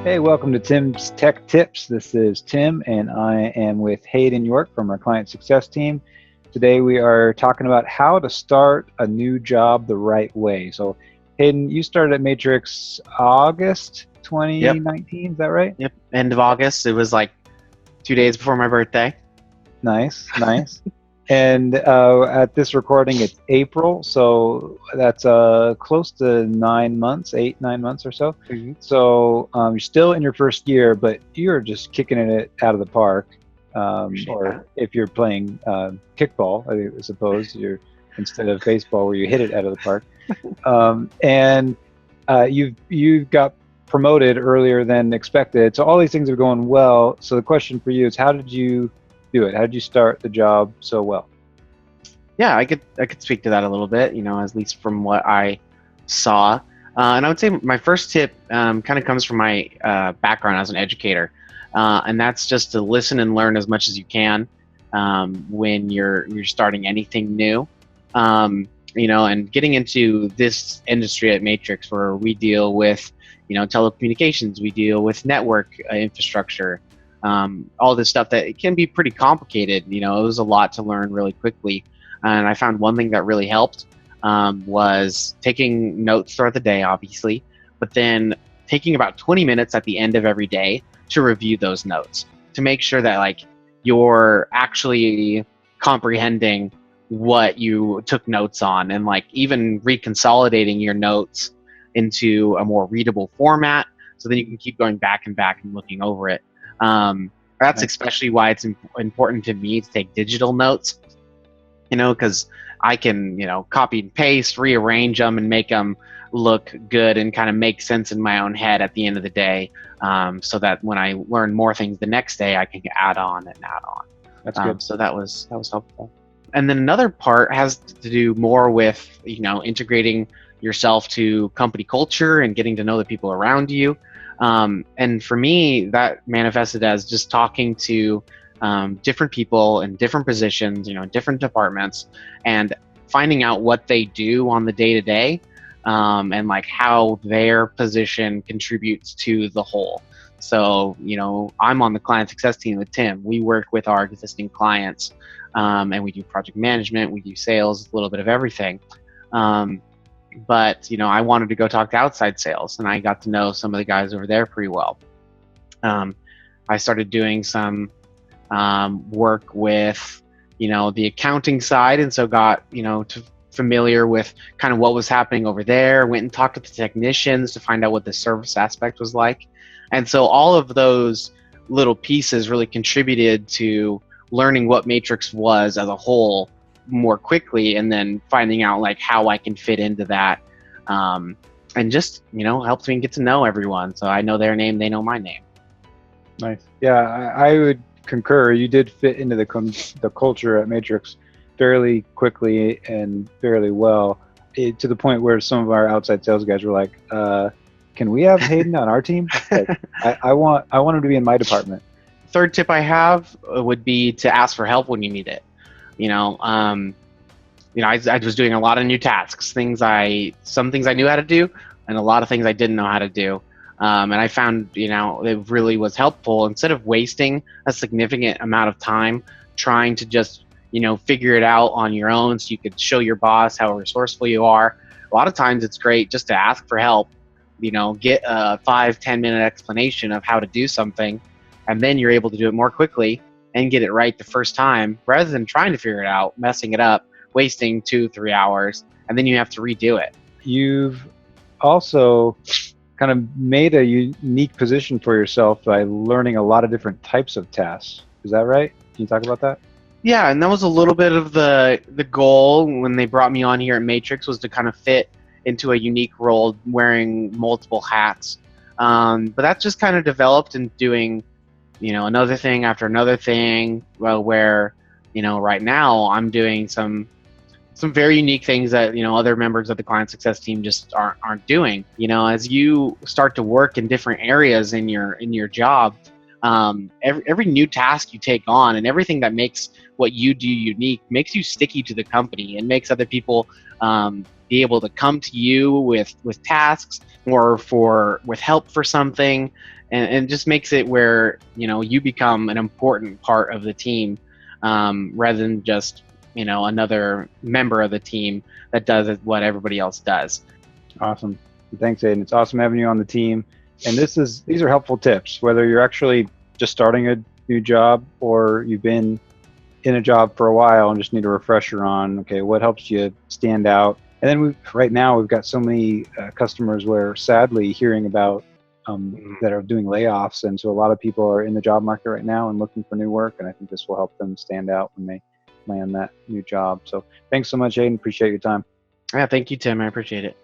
Hey, welcome to Tim's Tech Tips. This is Tim, and I am with Hayden York from our client success team. Today we are talking about how to start a new job the right way. So, Hayden, you started at Matrix August Yep. 2019, is that right? Yep. End of August. It was like 2 days before my birthday. Nice, nice. And at this recording, it's April, so that's close to 9 months, 8, 9 months or so. Mm-hmm. So you're still in your first year, but you're just kicking it out of the park. Appreciate Or that. if you're playing kickball, I suppose you're instead of baseball where you hit it out of the park. And you've got promoted earlier than expected. So all these things are going well. So the question for you is, how did you do it? How did you start the job so well? Yeah, I could speak to that a little bit. At least from what I saw. And I would say my first tip kind of comes from my background as an educator, and that's just to listen and learn as much as you can when you're starting anything new. And getting into this industry at Matrix, where we deal with telecommunications, we deal with network infrastructure, all this stuff that it can be pretty complicated. It was a lot to learn really quickly, and I found one thing that really helped was taking notes throughout the day, obviously, but then taking about 20 minutes at the end of every day to review those notes to make sure that you're actually comprehending what you took notes on, and even reconsolidating your notes into a more readable format, so then you can keep going back and back and looking over it. That's especially why it's important to me to take digital notes, because I can, copy and paste, rearrange them, and make them look good and kind of make sense in my own head at the end of the day, so that when I learn more things the next day, I can add on and add on. That's good. So that was helpful. And then another part has to do more with, integrating yourself to company culture and getting to know the people around you. And for me, that manifested as just talking to different people in different positions, different departments, and finding out what they do on the day to day, and how their position contributes to the whole. So, I'm on the client success team with Tim. We work with our existing clients, and we do project management, we do sales, a little bit of everything. But I wanted to go talk to outside sales, and I got to know some of the guys over there pretty well. I started doing some work with the accounting side, and so got familiar with kind of what was happening over there. Went and talked to the technicians to find out what the service aspect was like, and so all of those little pieces really contributed to learning what Matrix was as a whole more quickly, and then finding out how I can fit into that, and just helps me get to know everyone, so I know their name, they know my name. Nice. Yeah, I would concur. You did fit into the culture at Matrix fairly quickly and fairly well, to the point where some of our outside sales guys were like, "Can we have Hayden on our team? I want him to be in my department." Third tip I have would be to ask for help when you need it. I was doing a lot of new tasks, some things I knew how to do, and a lot of things I didn't know how to do. And I found, it really was helpful. Instead of wasting a significant amount of time trying to just, figure it out on your own so you could show your boss how resourceful you are, a lot of times it's great just to ask for help, get a 5-10 minute explanation of how to do something, and then you're able to do it more quickly and get it right the first time, rather than trying to figure it out, messing it up, wasting 2-3 hours, and then you have to redo it. You've also kind of made a unique position for yourself by learning a lot of different types of tasks. Is that right? Can you talk about that? Yeah, and that was a little bit of the goal when they brought me on here at Matrix, was to kind of fit into a unique role, wearing multiple hats. But that's just kind of developed in doing, another thing after another thing. Well, where, right now I'm doing some very unique things that other members of the client success team just aren't doing. As you start to work in different areas in your job, every new task you take on, and everything that makes what you do unique, makes you sticky to the company and makes other people be able to come to you with tasks or with help for something, and just makes it where you become an important part of the team, rather than just another member of the team that does what everybody else does. Awesome. Thanks, Aiden. It's awesome having you on the team. And these are helpful tips, whether you're actually just starting a new job or you've been in a job for a while and just need a refresher on, okay, what helps you stand out. And then right now we've got so many customers where sadly hearing about that are doing layoffs. And so a lot of people are in the job market right now and looking for new work. And I think this will help them stand out when they land that new job. So thanks so much, Aiden. Appreciate your time. Yeah, thank you, Tim. I appreciate it.